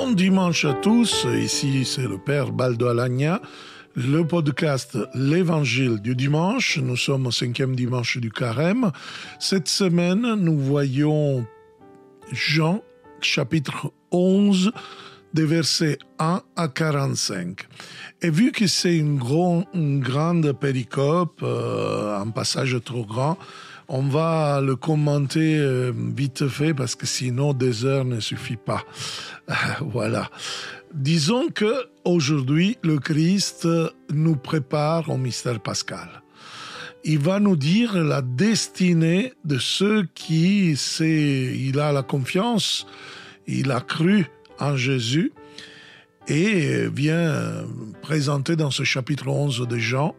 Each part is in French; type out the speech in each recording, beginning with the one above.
Bon dimanche à tous, ici c'est le Père Baldo Alagna, le podcast L'Évangile du dimanche. Nous sommes au 5e dimanche du Carême. Cette semaine, nous voyons Jean, chapitre 11, des versets 1 à 45. Et vu que c'est une grande péricope, un passage trop grand, on va le commenter vite fait parce que sinon 2 heures ne suffit pas. Voilà. Disons que aujourd'hui le Christ nous prépare au mystère pascal. Il va nous dire la destinée de ceux il a la confiance, il a cru en Jésus et vient présenter dans ce chapitre 11 de Jean,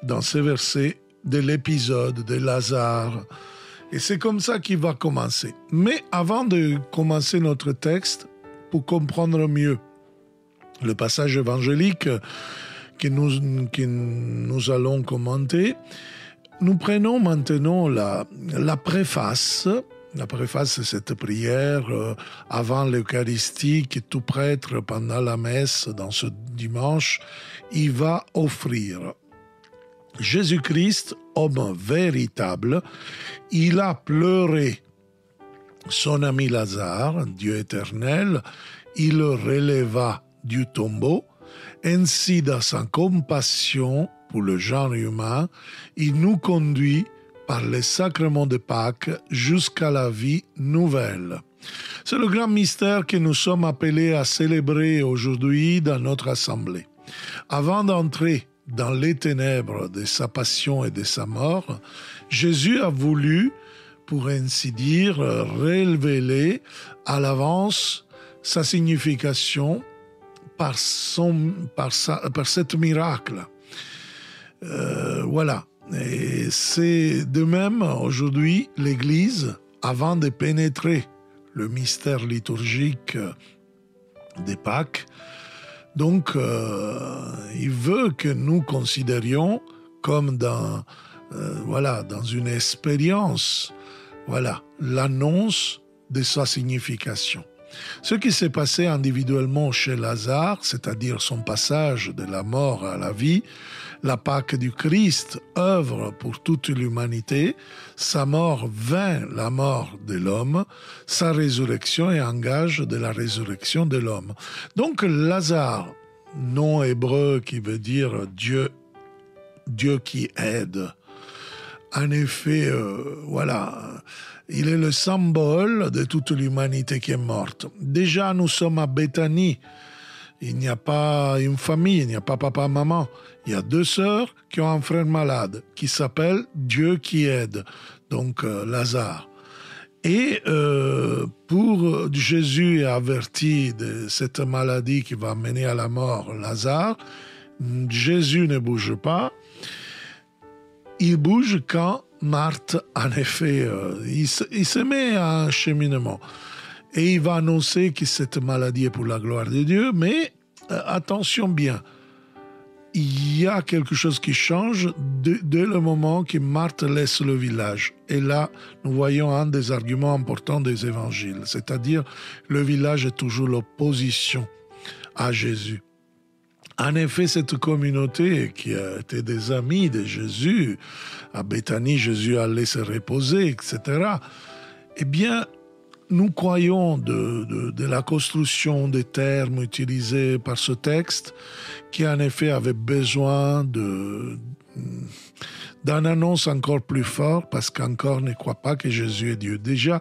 dans ces versets, de l'épisode de Lazare. Et c'est comme ça qu'il va commencer. Mais avant de commencer notre texte, pour comprendre mieux le passage évangélique que nous allons commenter, nous prenons maintenant la préface. La préface, c'est cette prière avant l'Eucharistie que tout prêtre, pendant la messe, dans ce dimanche, il va offrir. Jésus-Christ, homme véritable, il a pleuré son ami Lazare, Dieu éternel, il le releva du tombeau. Ainsi, dans sa compassion pour le genre humain, il nous conduit par les sacrements de Pâques jusqu'à la vie nouvelle. C'est le grand mystère que nous sommes appelés à célébrer aujourd'hui dans notre assemblée. Avant d'entrer dans les ténèbres de sa passion et de sa mort, Jésus a voulu, pour ainsi dire, révéler à l'avance sa signification par cet miracle. Voilà. Et c'est de même aujourd'hui l'Église, avant de pénétrer le mystère liturgique des Pâques, donc il veut que nous considérions comme dans une expérience, l'annonce de sa signification. Ce qui s'est passé individuellement chez Lazare, c'est-à-dire son passage de la mort à la vie, la Pâque du Christ œuvre pour toute l'humanité, sa mort vainc la mort de l'homme, sa résurrection est un gage de la résurrection de l'homme. Donc Lazare, nom hébreu qui veut dire Dieu qui aide, en effet, il est le symbole de toute l'humanité qui est morte. Déjà, nous sommes à Béthanie. Il n'y a pas une famille, il n'y a pas papa, maman. Il y a 2 sœurs qui ont un frère malade qui s'appelle Dieu qui aide, donc Lazare. Et pour Jésus est averti de cette maladie qui va mener à la mort Lazare, Jésus ne bouge pas. Il bouge quand Marthe, en effet, il se met à un cheminement. Et il va annoncer que cette maladie est pour la gloire de Dieu, mais attention bien, il y a quelque chose qui change dès le moment que Marthe laisse le village. Et là, nous voyons un des arguments importants des évangiles, c'est-à-dire le village est toujours l'opposition à Jésus. En effet, cette communauté qui était des amis de Jésus, à Béthanie, Jésus allait se reposer, etc. Eh bien, nous croyons de la construction des termes utilisés par ce texte, qui en effet avait besoin d'une annonce encore plus forte, parce qu'encore ne croit pas que Jésus est Dieu. Déjà,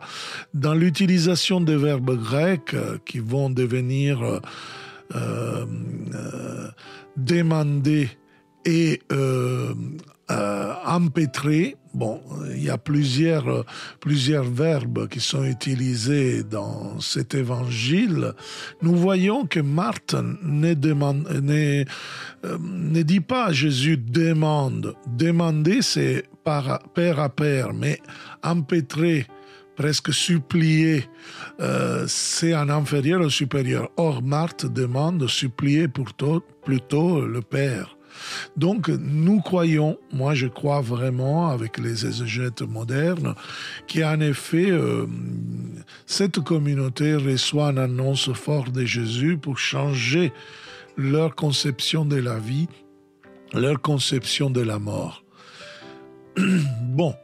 dans l'utilisation des verbes grecs qui vont devenir demander et empêtrer. Bon, il y a plusieurs verbes qui sont utilisés dans cet évangile. Nous voyons que Marthe ne dit pas à Jésus demande. Demander, c'est pair à pair, mais empêtrer, presque supplier, c'est un inférieur au supérieur. Or, Marthe demande supplier plutôt le Père. Donc, nous croyons, moi je crois vraiment avec les exégètes modernes, qu'en effet, cette communauté reçoit une annonce forte de Jésus pour changer leur conception de la vie, leur conception de la mort. Bon,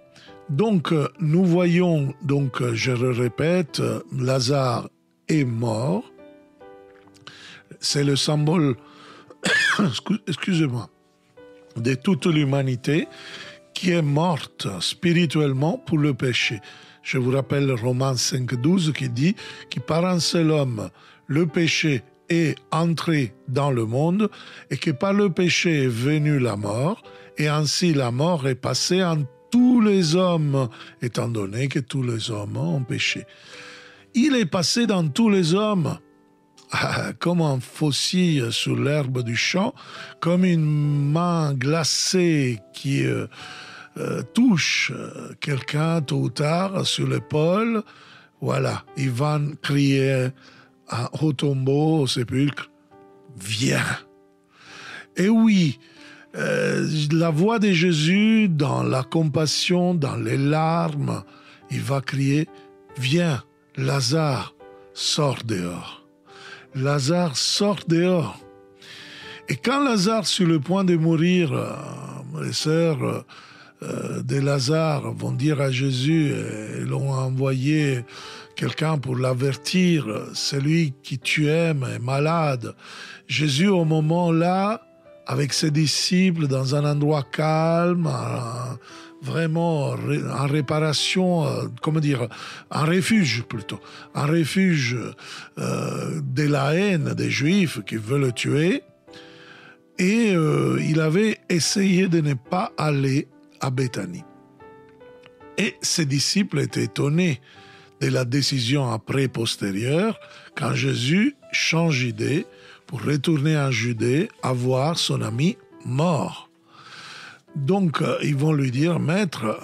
donc nous voyons, donc je le répète, Lazare est mort. C'est le symbole, excusez-moi, de toute l'humanité qui est morte spirituellement pour le péché. Je vous rappelle Romains 5,12 qui dit que par un seul homme, le péché est entré dans le monde et que par le péché est venue la mort et ainsi la mort est passée en tous les hommes, étant donné que tous les hommes ont péché. Il est passé dans tous les hommes, comme un fossile sur l'herbe du champ, comme une main glacée qui touche quelqu'un tôt ou tard sur l'épaule. Voilà, il va crier au tombeau, au sépulcre, viens. Et oui, la voix de Jésus dans la compassion, dans les larmes, il va crier, viens, Lazare, sors dehors. Lazare sort dehors. Et quand Lazare sur le point de mourir, les sœurs de Lazare vont dire à Jésus, ils l'ont envoyé quelqu'un pour l'avertir, celui qui tu aimes est malade. Jésus, au moment-là, avec ses disciples, dans un endroit calme, vraiment en réparation, un refuge plutôt, un refuge de la haine des Juifs qui veulent le tuer. Et il avait essayé de ne pas aller à Béthanie. Et ses disciples étaient étonnés de la décision après postérieure quand Jésus change d'idée pour retourner en Judée à voir son ami mort. Donc, ils vont lui dire, Maître,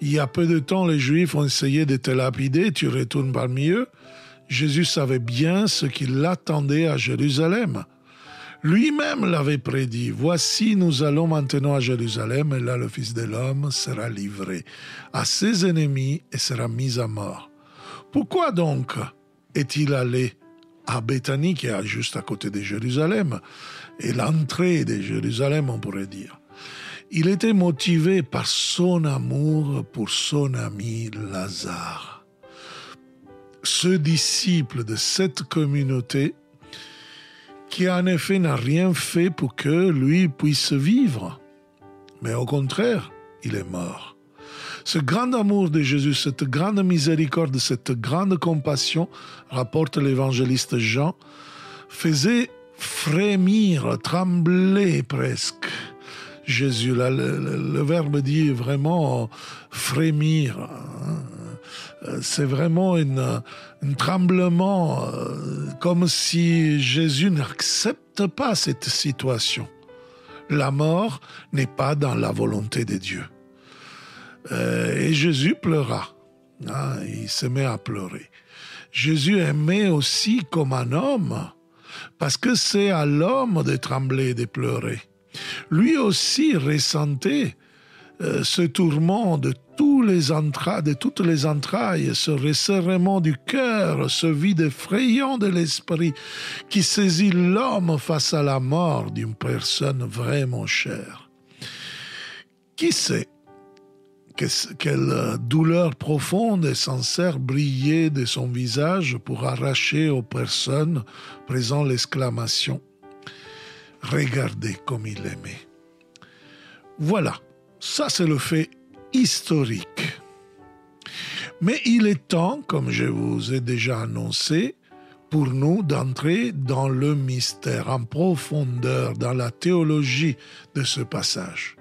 il y a peu de temps, les Juifs ont essayé de te lapider, tu retournes parmi eux. Jésus savait bien ce qui l'attendait à Jérusalem. Lui-même l'avait prédit, voici, nous allons maintenant à Jérusalem, et là le Fils de l'homme sera livré à ses ennemis et sera mis à mort. Pourquoi donc est-il allé à Béthanie, qui est juste à côté de Jérusalem, et l'entrée de Jérusalem, on pourrait dire? Il était motivé par son amour pour son ami Lazare. Ce disciple de cette communauté qui en effet n'a rien fait pour que lui puisse vivre. Mais au contraire, il est mort. Ce grand amour de Jésus, cette grande miséricorde, cette grande compassion, rapporte l'évangéliste Jean, faisait frémir, trembler presque Jésus. Là, le verbe dit vraiment frémir. C'est vraiment un tremblement, comme si Jésus n'accepte pas cette situation. La mort n'est pas dans la volonté de Dieu. Et Jésus pleura. Il se met à pleurer. Jésus aimait aussi comme un homme, parce que c'est à l'homme de trembler et de pleurer. Lui aussi ressentait ce tourment de toutes les entrailles, ce resserrement du cœur, ce vide effrayant de l'esprit qui saisit l'homme face à la mort d'une personne vraiment chère. Qui sait quelle douleur profonde et sincère brillait de son visage pour arracher aux personnes présentes l'exclamation « Regardez comme il aimait ». Voilà, ça c'est le fait historique. Mais il est temps, comme je vous ai déjà annoncé, pour nous d'entrer dans le mystère, en profondeur, dans la théologie de ce passage,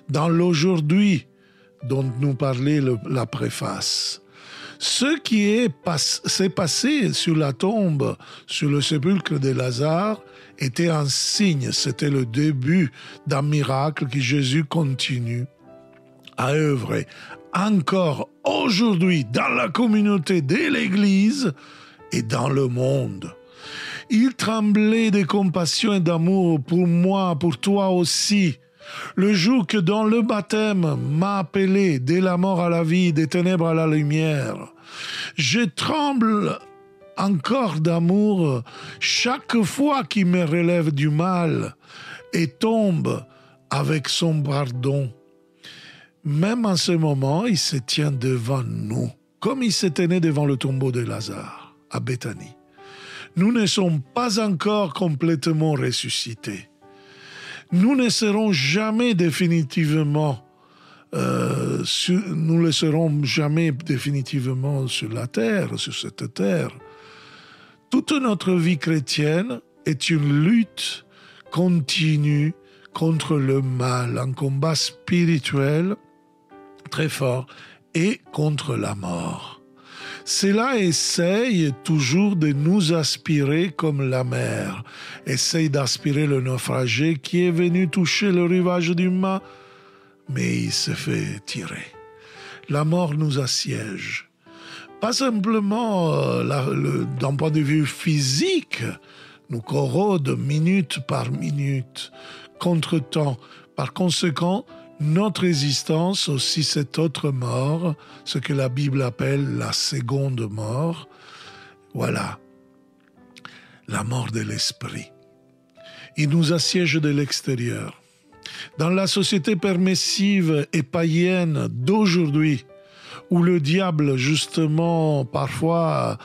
dans l'aujourd'hui dont nous parlait la préface. Ce qui s'est passé sur la tombe, sur le sépulcre de Lazare, était un signe, c'était le début d'un miracle que Jésus continue à œuvrer encore aujourd'hui dans la communauté de l'Église et dans le monde. Il tremblait de compassion et d'amour pour moi, pour toi aussi. Le jour que dans le baptême m'a appelé de la mort à la vie, des ténèbres à la lumière. Je tremble encore d'amour chaque fois qu'il me relève du mal et tombe avec son pardon. Même en ce moment, il se tient devant nous, comme il se tenait devant le tombeau de Lazare, à Béthanie. Nous ne sommes pas encore complètement ressuscités. Nous ne serons jamais définitivement, nous ne serons jamais définitivement sur la terre, sur cette terre. Toute notre vie chrétienne est une lutte continue contre le mal, un combat spirituel très fort et contre la mort. Cela essaye toujours de nous aspirer comme la mer essaye d'aspirer le naufragé qui est venu toucher le rivage du mât, mais il se fait tirer. La mort nous assiège. Pas simplement d'un point de vue physique, nous corrode minute par minute, contre-temps. Par conséquent, notre existence, aussi cette autre mort, ce que la Bible appelle la seconde mort, voilà, la mort de l'esprit. Il nous assiège de l'extérieur. Dans la société permissive et païenne d'aujourd'hui, où le diable, justement, parfois,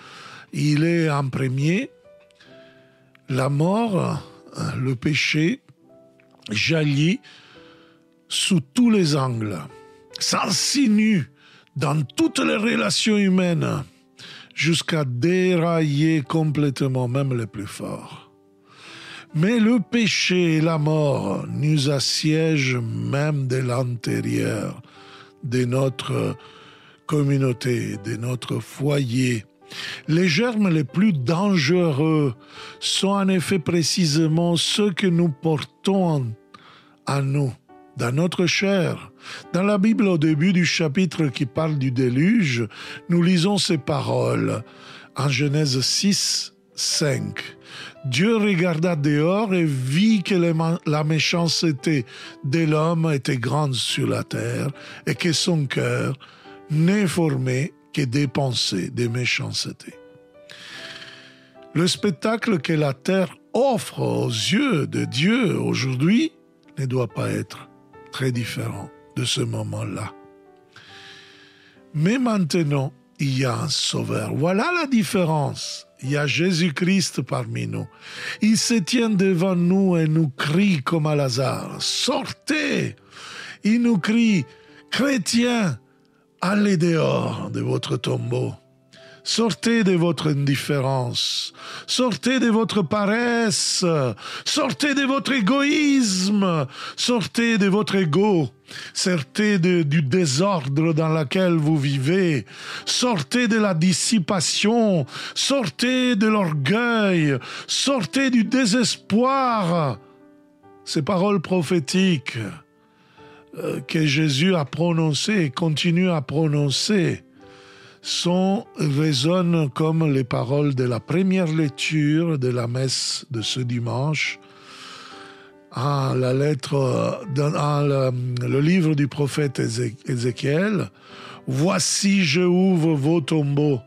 il est en premier, la mort, le péché, jaillit sous tous les angles, s'insinue dans toutes les relations humaines, jusqu'à dérailler complètement même les plus forts. Mais le péché et la mort nous assiègent même de l'intérieur de notre communauté, de notre foyer. Les germes les plus dangereux sont en effet précisément ceux que nous portons en nous, dans notre chair. Dans la Bible, au début du chapitre qui parle du déluge, nous lisons ces paroles en Genèse 6, 5. Dieu regarda dehors et vit que la méchanceté de l'homme était grande sur la terre et que son cœur n'est formé que des pensées de méchanceté. Le spectacle que la terre offre aux yeux de Dieu aujourd'hui ne doit pas être très différent de ce moment-là. Mais maintenant, il y a un sauveur. Voilà la différence. Il y a Jésus-Christ parmi nous. Il se tient devant nous et nous crie comme à Lazare. Sortez! Il nous crie, chrétiens, allez dehors de votre tombeau. Sortez de votre indifférence, sortez de votre paresse, sortez de votre égoïsme, sortez de votre ego, sortez du désordre dans lequel vous vivez, sortez de la dissipation, sortez de l'orgueil, sortez du désespoir. Ces paroles prophétiques que Jésus a prononcées et continue à prononcer résonnent comme les paroles de la première lecture de la messe de ce dimanche, dans le livre du prophète Ézéchiel. Voici, je ouvre vos tombeaux,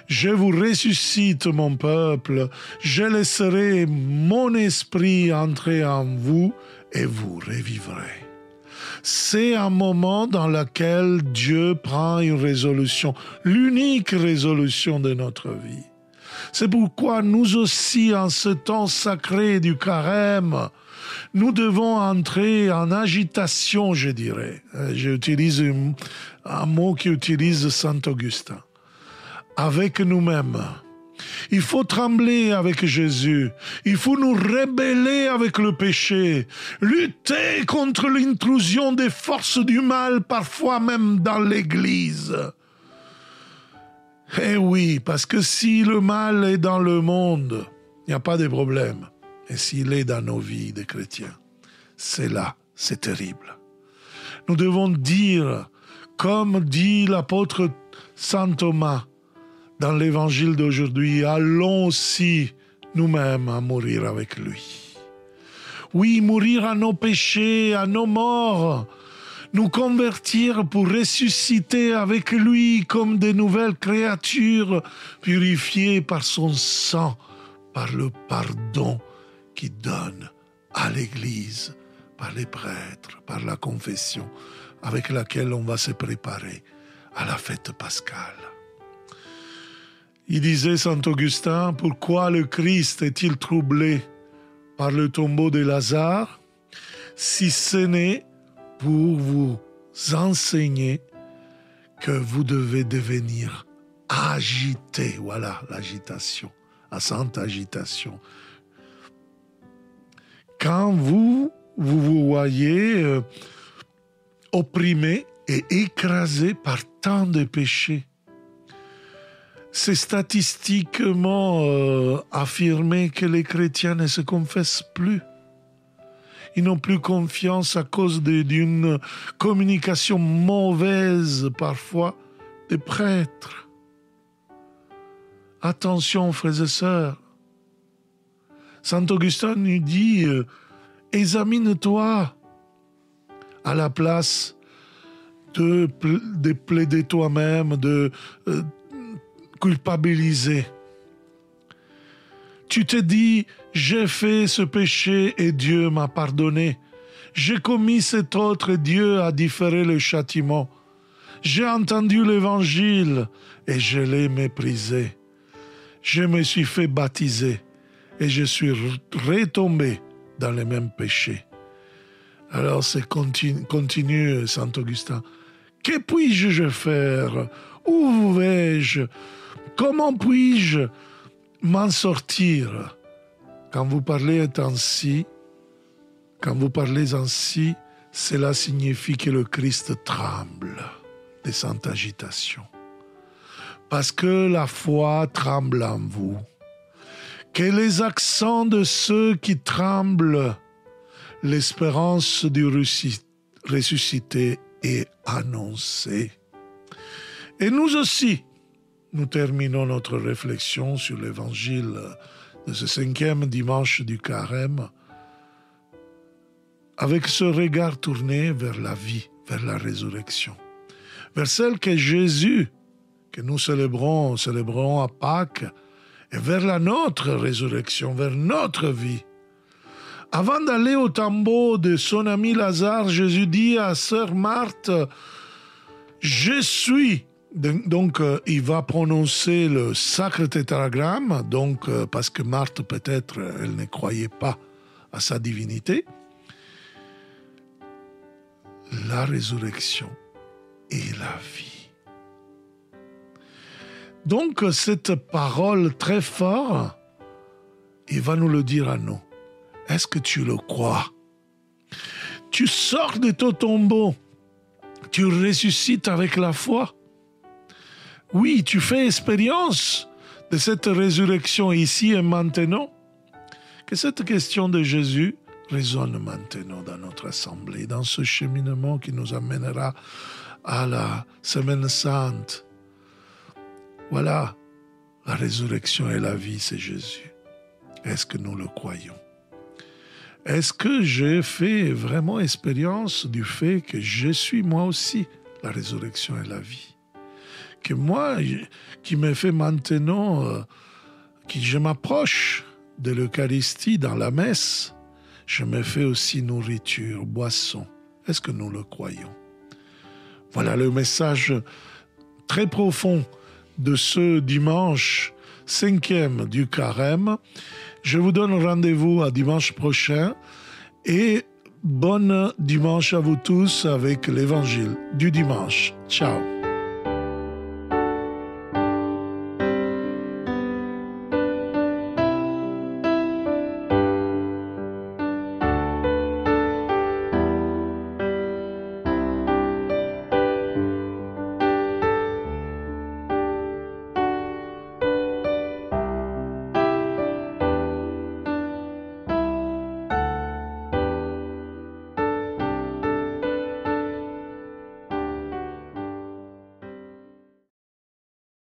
je vous ressuscite mon peuple, je laisserai mon esprit entrer en vous et vous revivrez. C'est un moment dans lequel Dieu prend une résolution, l'unique résolution de notre vie. C'est pourquoi nous aussi, en ce temps sacré du carême, nous devons entrer en agitation, je dirais. J'utilise un mot qu'utilise Saint Augustin. Avec nous-mêmes. Il faut trembler avec Jésus. Il faut nous rebeller avec le péché. Lutter contre l'intrusion des forces du mal, parfois même dans l'Église. Eh oui, parce que si le mal est dans le monde, il n'y a pas de problème. Et s'il est dans nos vies de chrétiens, c'est là, c'est terrible. Nous devons dire, comme dit l'apôtre Saint Thomas, dans l'évangile d'aujourd'hui, allons aussi, nous-mêmes à mourir avec lui. Oui, mourir à nos péchés, à nos morts, nous convertir pour ressusciter avec lui comme de nouvelles créatures purifiées par son sang, par le pardon qu'il donne à l'Église, par les prêtres, par la confession avec laquelle on va se préparer à la fête pascale. Il disait Saint Augustin, pourquoi le Christ est-il troublé par le tombeau de Lazare, si ce n'est pour vous enseigner que vous devez devenir agité. Voilà l'agitation, la sainte agitation. Quand vous voyez opprimé et écrasé par tant de péchés, c'est statistiquement affirmé que les chrétiens ne se confessent plus. Ils n'ont plus confiance à cause d'une communication mauvaise parfois des prêtres. Attention, frères et sœurs. Saint Augustin nous dit, examine-toi à la place de plaider toi-même, de culpabiliser. Tu te dis, j'ai fait ce péché et Dieu m'a pardonné. J'ai commis cet autre et Dieu a différé le châtiment. J'ai entendu l'évangile et je l'ai méprisé. Je me suis fait baptiser et je suis retombé dans les mêmes péchés. Alors c'est continue Saint Augustin. Que puis-je faire? Où vais-je? Comment puis-je m'en sortir? Quand vous parlez ainsi, cela signifie que le Christ tremble de cette agitation. Parce que la foi tremble en vous. Que les accents de ceux qui tremblent, l'espérance du ressuscité est annoncée. Et nous aussi, nous terminons notre réflexion sur l'évangile de ce 5e dimanche du Carême avec ce regard tourné vers la vie, vers la résurrection, vers celle que Jésus, que nous célébrons à Pâques, et vers la nôtre résurrection, vers notre vie. Avant d'aller au tombeau de son ami Lazare, Jésus dit à sœur Marthe, « Je suis ». Donc, il va prononcer le sacre tétragramme, donc, parce que Marthe, peut-être, elle ne croyait pas à sa divinité. La résurrection et la vie. Donc, cette parole très forte, il va nous le dire à nous. Est-ce que tu le crois? Tu sors de ton tombeau, tu ressuscites avec la foi. Oui, tu fais expérience de cette résurrection ici et maintenant. Que cette question de Jésus résonne maintenant dans notre assemblée, dans ce cheminement qui nous amènera à la Semaine Sainte. Voilà, la résurrection et la vie, c'est Jésus. Est-ce que nous le croyons? Est-ce que j'ai fait vraiment expérience du fait que je suis moi aussi la résurrection et la vie? Que moi, qui me fait maintenant, que je m'approche de l'Eucharistie dans la messe, je me fais aussi nourriture, boisson. Est-ce que nous le croyons? Voilà le message très profond de ce dimanche 5e du Carême. Je vous donne rendez-vous à dimanche prochain et bon dimanche à vous tous avec l'évangile du dimanche. Ciao.